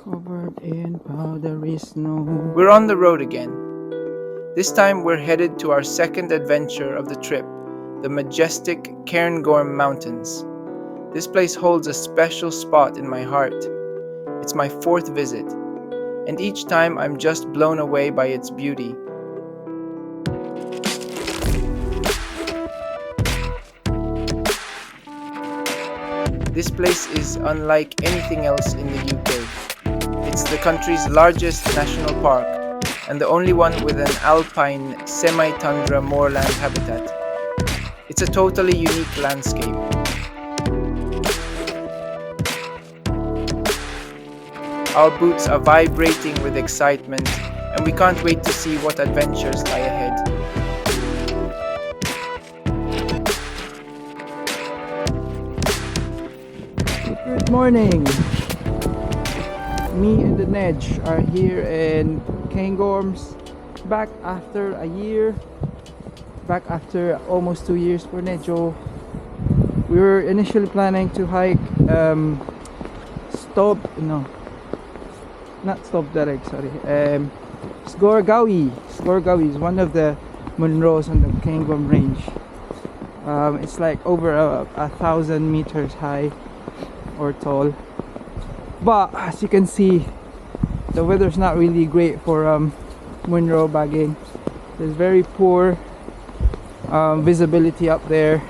Covered in powdery snow. We're on the road again. This time we're headed to our second adventure of the trip, the majestic Cairngorms Mountains. This place holds a special spot in my heart. It's my fourth visit, and each time I'm just blown away by its beauty. This place is unlike anything else in the UK. It's the country's largest national park, and the only one with an alpine, semi-tundra moorland habitat. It's a totally unique landscape. Our boots are vibrating with excitement, and we can't wait to see what adventures lie ahead. Good morning! Me and the Nejo are here in Cairngorms, back after a year, back after almost 2 years for Nejo. We were initially planning to hike Sgor Gaoith. Sgor Gaoith is one of the Munros on the Cairngorms range. It's like over 1,000 meters high or tall, but as you can see, the weather's not really great for Munro bagging. There's very poor visibility up there.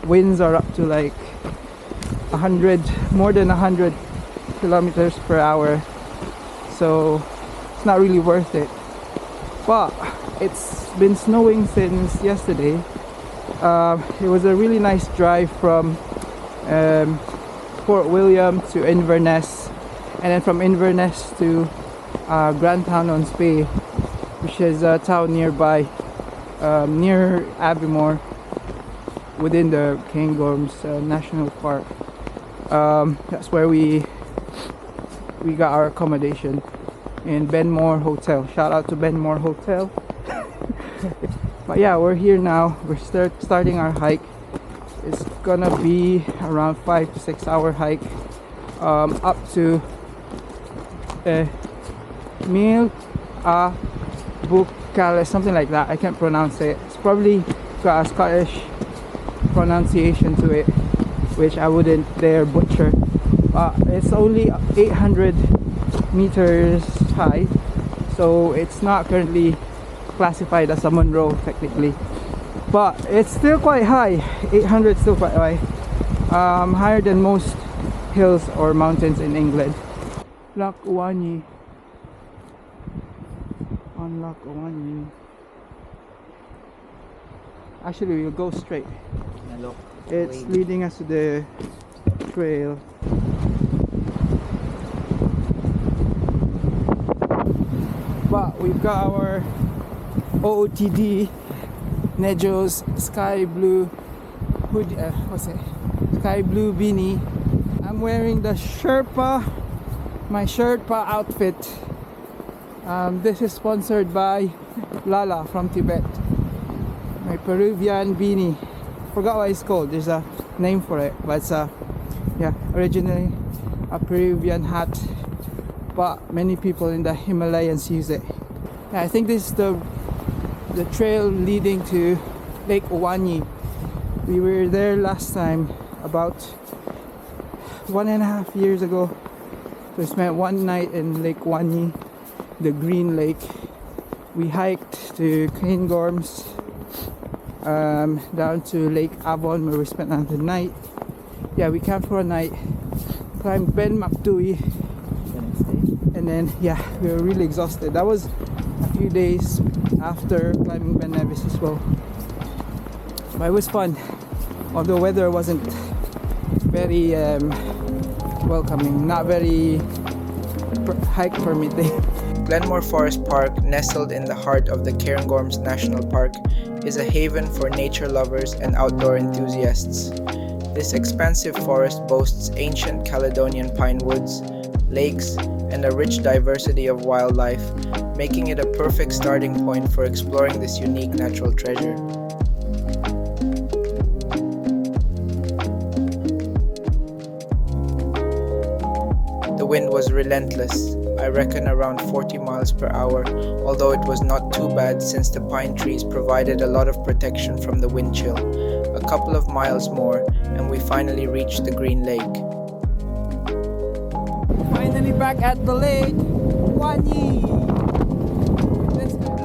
Winds are up to like more than 100 kilometers per hour, so it's not really worth it. But it's been snowing since yesterday. It was a really nice drive from Fort William to Inverness, and then from Inverness to Grantown-on-Spey, which is a town nearby, near Aviemore, within the Cairngorms National Park. That's where we got our accommodation in Benmore Hotel. Shout out to Benmore Hotel. But yeah, we're here now. We're starting our hike. It's gonna be around 5 to 6 hour hike up to Meall, Bhuachaille, something like that. I can't pronounce it. It's probably got a Scottish pronunciation to it, which I wouldn't dare butcher. It's only 800 meters high, so it's not currently classified as a Munro technically, but it's still quite high. 800 is still quite high, higher than most hills or mountains in England. Loch Bhuachaille. On Loch Bhuachaille. Actually, we'll go straight. It's leading us to the trail. But we've got our OOTD Nejo's sky blue hoodie, sky blue beanie. I'm wearing the my Sherpa outfit. This is sponsored by Lala from Tibet. My Peruvian beanie. Forgot what it's called. There's a name for it, but it's originally a Peruvian hat, but many people in the Himalayas use it. Yeah, I think this is the trail leading to Lake Bhuachaille. We were there last time about 1.5 years ago. We spent one night in Lake Bhuachaille, the Green Lake. We hiked to Cairngorms, down to Lake Avon, where we spent the night. Yeah, we camped for a night, climbed Ben Macdui, and then we were really exhausted. That was a few days after climbing Ben Nevis as well. But it was fun, although weather wasn't very welcoming, not very hike permitting. Glenmore Forest Park, nestled in the heart of the Cairngorms National Park, is a haven for nature lovers and outdoor enthusiasts. This expansive forest boasts ancient Caledonian pine woods, lakes, and a rich diversity of wildlife, making it a perfect starting point for exploring this unique natural treasure. The wind was relentless, I reckon around 40 miles per hour, although it was not too bad since the pine trees provided a lot of protection from the wind chill. A couple of miles more, and we finally reached the Green Lake. Finally back at the lake, Bhuachaille.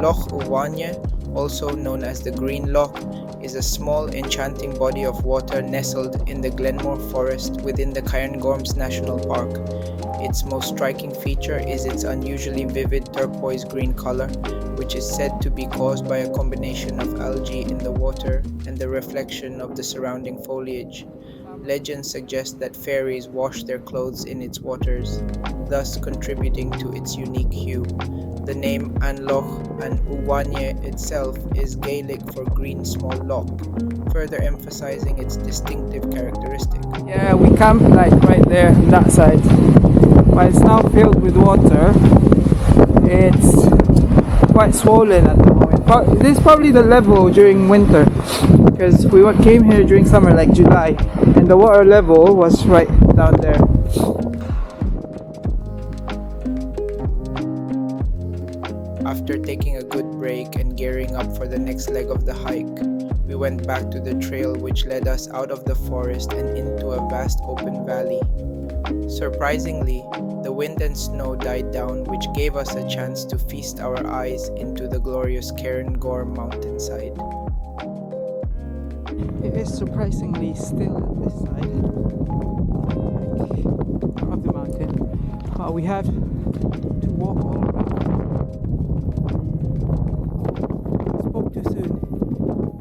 Loch Bhuachaille, also known as the Green Loch, is a small, enchanting body of water nestled in the Glenmore Forest within the Cairngorms National Park. Its most striking feature is its unusually vivid turquoise green color, which is said to be caused by a combination of algae in the water and the reflection of the surrounding foliage. Legends suggest that fairies wash their clothes in its waters, thus contributing to its unique hue. The name Anloch and Bhuachaille itself is Gaelic for green small loch, further emphasizing its distinctive characteristic. Yeah, we camped like right there on that side. But it's now filled with water. It's quite swollen at the moment. This is probably the level during winter, because we came here during summer, like July, and the water level was right down there. After taking a good break and gearing up for the next leg of the hike, we went back to the trail which led us out of the forest and into a vast open valley. Surprisingly, the wind and snow died down, which gave us a chance to feast our eyes into the glorious Cairngorm mountainside. It is surprisingly still at this side of the mountain. We have to walk all around. Spoke too soon,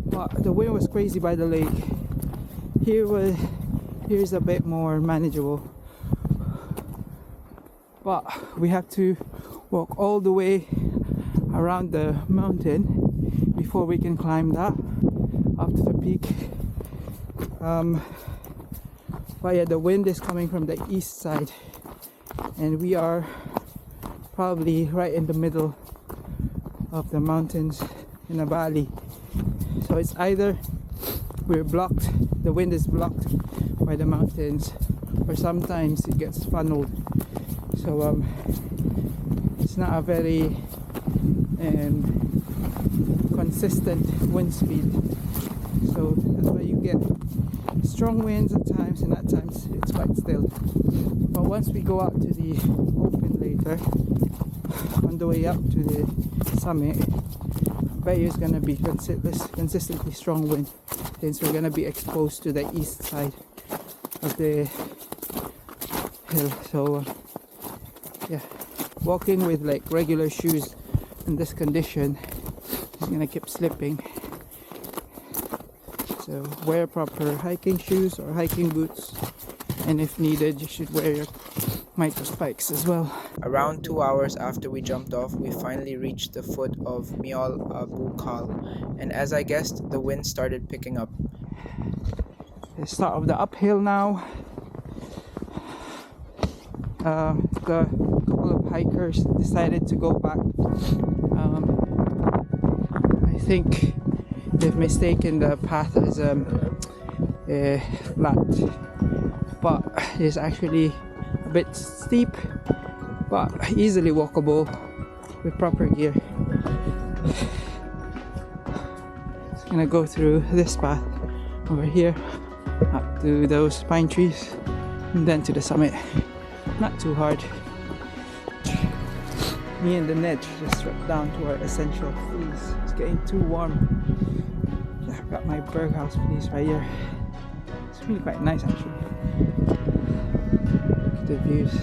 but the wind was crazy by the lake. Here's a bit more manageable, but we have to walk all the way around the mountain before we can climb that up to the peak. But yeah, the wind is coming from the east side, and we are probably right in the middle of the mountains in a valley. So it's either we're blocked, the wind is blocked by the mountains, or sometimes it gets funneled. So it's not a very consistent wind speed. So that's why you get strong winds at times, and at times it's quite still. But once we go out to the open later, on the way up to the summit, I bet you it's gonna be consistently strong wind, since we're gonna be exposed to the east side of the hill. So yeah, walking with like regular shoes in this condition is gonna keep slipping. So wear proper hiking shoes or hiking boots, and if needed you should wear your micro spikes as well. Around 2 hours after we jumped off, we finally reached the foot of Meall Bhuachaille, and as I guessed, the wind started picking up. The start of the uphill now. The couple of hikers decided to go back. I think they've mistaken the path as flat, but it's actually a bit steep, but easily walkable with proper gear. It's gonna go through this path over here up to those pine trees and then to the summit. Not too hard. Me and the Nejo just dropped down to our essential fleece. It's getting too warm. Yeah, I've got my Berghaus fleece right here. It's really quite nice actually. Look at the views.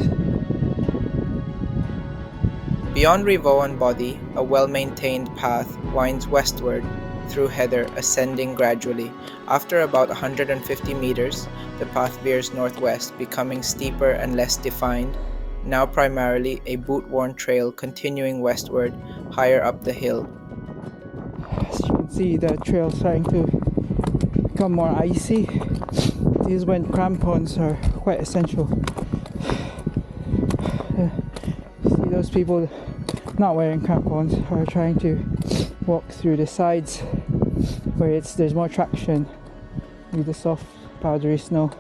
Beyond Rivoan Body, a well-maintained path winds westward through heather, ascending gradually. After about 150 meters, the path veers northwest, becoming steeper and less defined, now primarily a boot-worn trail continuing westward, higher up the hill. As you can see, the trail starting to become more icy. This is when crampons are quite essential. See those people not wearing crampons are trying to walk through the sides where there's more traction with the soft powdery snow.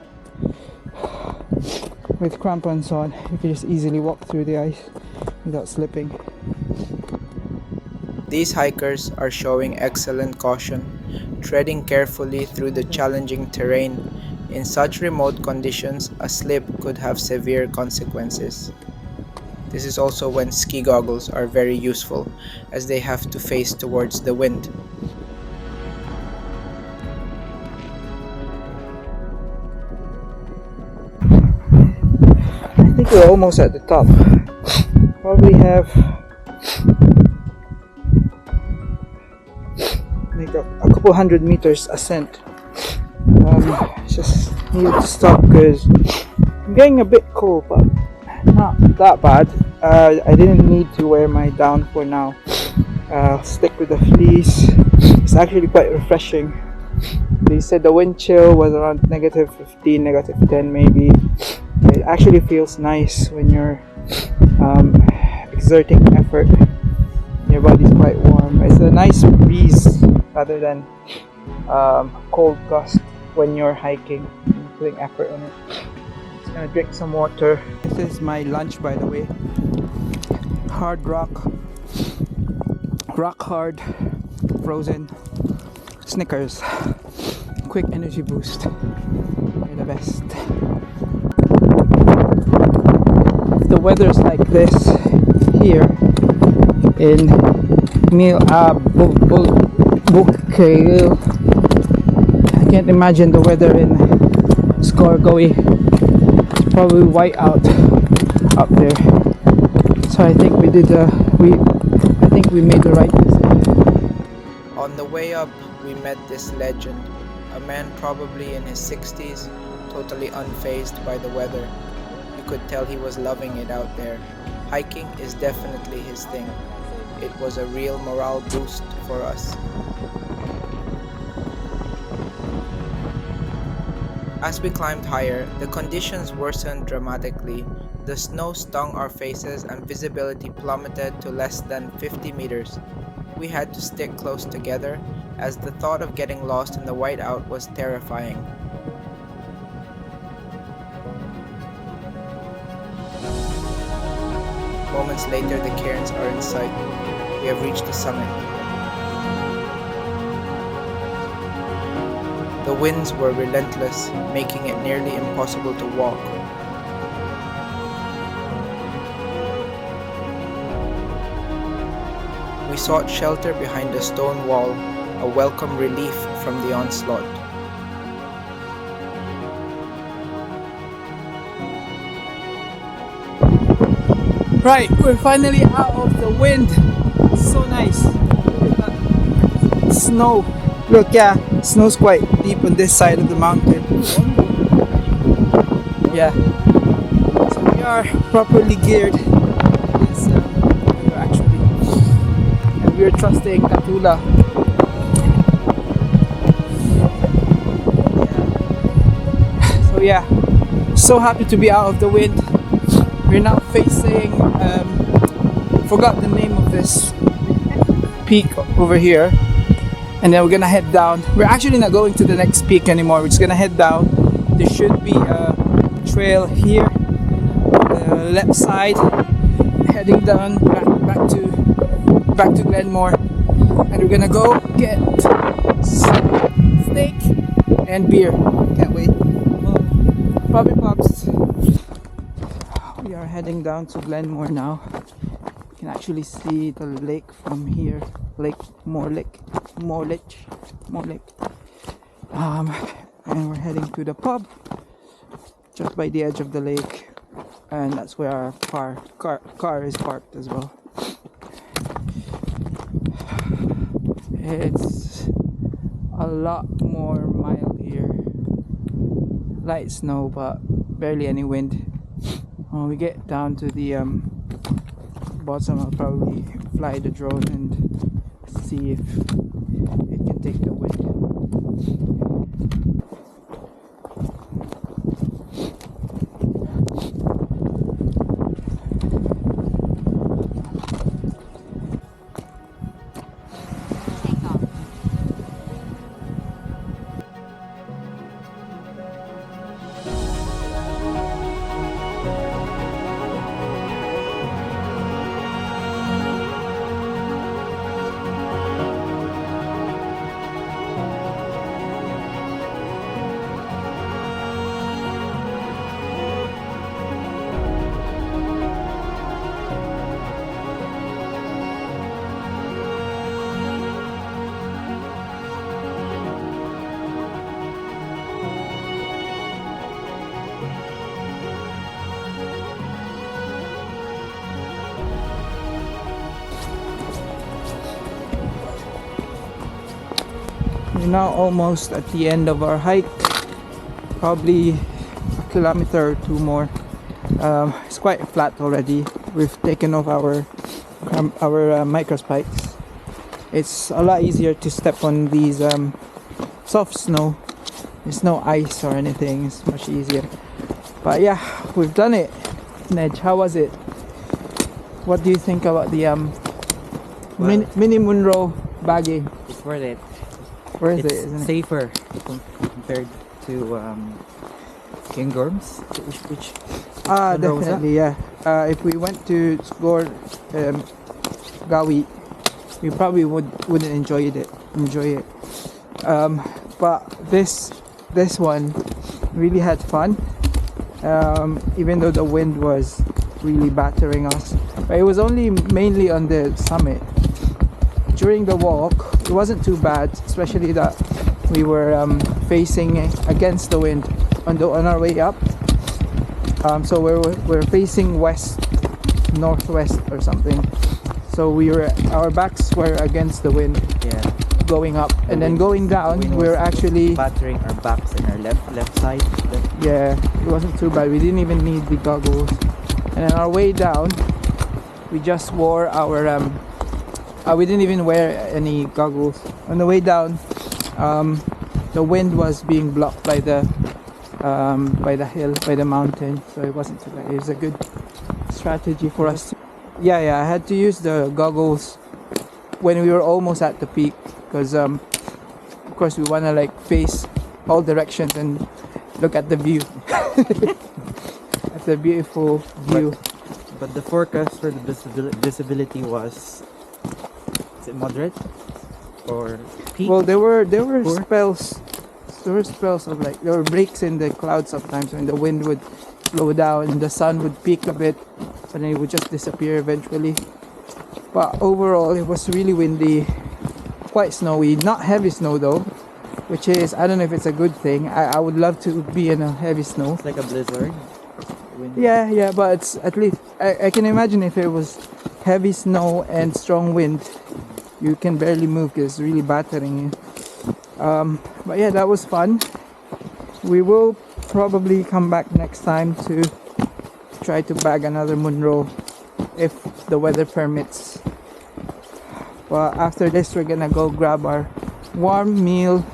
with crampons on, you can just easily walk through the ice without slipping. These hikers are showing excellent caution, treading carefully through the challenging terrain. In such remote conditions, a slip could have severe consequences. This is also when ski goggles are very useful, as they have to face towards the wind. I think we're almost at the top. Probably have like a couple 100 meters ascent. Just need to stop because I'm getting a bit cold, but not that bad. I didn't need to wear my down for now. I'll stick with the fleece. It's actually quite refreshing. They said the wind chill was around -15, -10 maybe. It actually feels nice when you're exerting effort. Your body's quite warm. It's a nice breeze rather than cold gust when you're hiking and putting effort in it. Just gonna drink some water. This is my lunch, by the way. Hard rock hard frozen Snickers. Quick energy boost. They're the best. If the weather's like this here in Meall, Buchaille, I can't imagine the weather in Sgor Gaoith. It's probably white out up there. So I think we made the right decision. On the way up, we met this legend, a man probably in his 60s, totally unfazed by the weather. You could tell he was loving it out there. Hiking is definitely his thing. It was a real morale boost for us. As we climbed higher, the conditions worsened dramatically. The snow stung our faces and visibility plummeted to less than 50 meters. We had to stick close together, as the thought of getting lost in the whiteout was terrifying. Moments later, the cairns are in sight. We have reached the summit. The winds were relentless, making it nearly impossible to walk. We sought shelter behind a stone wall, a welcome relief from the onslaught. Right, we're finally out of the wind. So nice. Snow. Look, yeah, snow's quite deep on this side of the mountain. Yeah. So we are properly geared. And we're trusting Katula. So yeah, so happy to be out of the wind. We're now facing, forgot the name of this peak over here, and then we're gonna head down. We're actually not going to the next peak anymore. We're just gonna head down. There should be a trail here on the left side, heading down back to Glenmore, and we're gonna go get steak and beer. Can't wait. Puppy Pops. We are heading down to Glenmore now. You can actually see the lake from here. Moore Lake. And we're heading to the pub just by the edge of the lake, and that's where our car is parked as well. It's a lot more mild here. Light snow, but barely any wind. When we get down to the bottom, I'll probably fly the drone and see if it can take the wind. we're now almost at the end of our hike. Probably a kilometer or two more. It's quite flat already. We've taken off our micro spikes. It's a lot easier to step on these soft snow. There's no ice or anything. It's much easier. But yeah, we've done it. Nej, how was it? What do you think about the mini Munro bagging? It's worth it. Worth It's it, isn't it? safer compared to Cairngorms, which Munro was definitely, yeah. If we went to Sgor Gaoith, we probably wouldn't enjoy it. But this one really had fun. Even though the wind was really battering us, but it was only mainly on the summit. During the walk, it wasn't too bad, especially that we were facing against the wind on our way up. So we're facing west, northwest or something. So our backs were against the wind. Yeah. Going up, and then going down, we're actually battering our backs and our left side. Yeah, it wasn't too bad. We didn't even need the goggles. And on our way down, we just wore our we didn't even wear any goggles. On the way down, the wind was being blocked by the hill, by the mountain, so it wasn't too bad. It was a good strategy for us. Yeah, I had to use the goggles when we were almost at the peak, because of course we want to like face all directions and look at the view. At the beautiful view. But the forecast for the visibility was, is it moderate or peak? Well, there were Poor? spells. There were spells of like there were breaks in the clouds sometimes when the wind would slow down and the sun would peak a bit, and then it would just disappear eventually. But overall, it was really windy, quite snowy. Not heavy snow though, which is, I don't know if it's a good thing. I would love to be in a heavy snow. It's like a blizzard. Wind. Yeah, but it's at least I can imagine if it was heavy snow and strong wind, you can barely move because it's really battering you. But yeah, that was fun. We will probably come back next time to try to bag another Munro if the weather permits. But after this, we're gonna go grab our warm meal,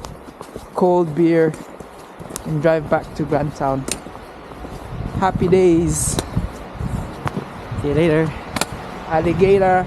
cold beer, and drive back to Grantown. Happy days. See you later. Alligator.